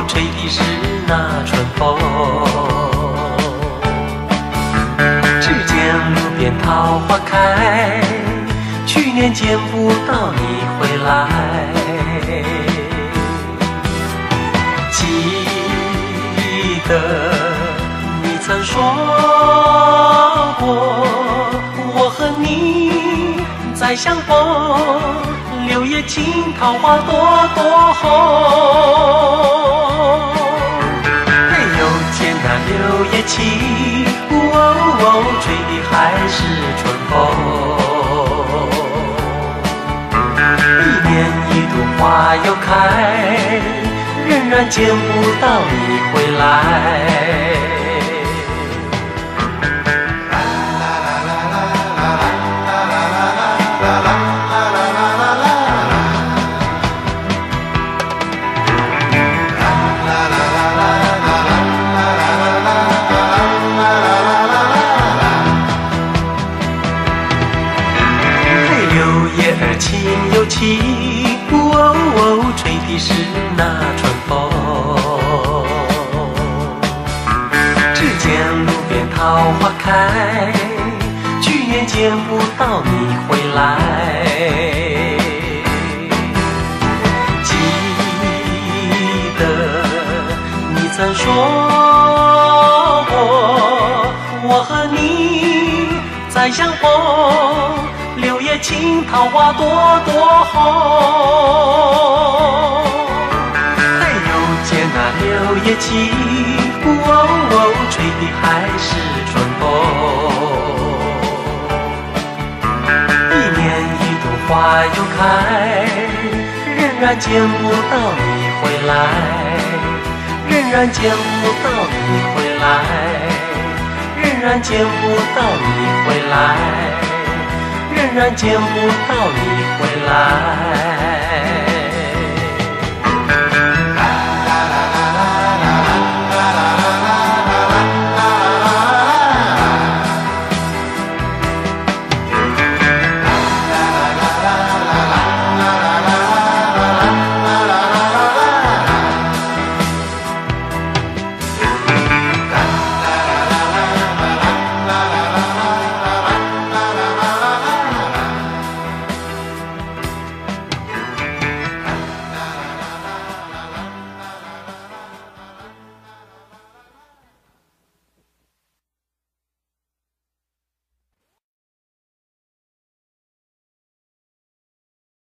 吹的是那春风。只见路边桃花开，去年见不到你回来。记得你曾说过，我和你再相逢，柳叶青，桃花朵朵红。嘿，又见那柳叶青，吹的还是春风。一年一度花又开，仍然见不到你回来。情又情，吹的是那春风。只见路边桃花开，去年见不到你回来。记得你曾说过，我和你再相逢，柳叶青，桃花朵朵红。嘿，又见那柳叶青，吹的还是春风。一年一度花又开，仍然见不到你回来，仍然见不到你回来，仍然见不到你回来，仍然见不到你回来。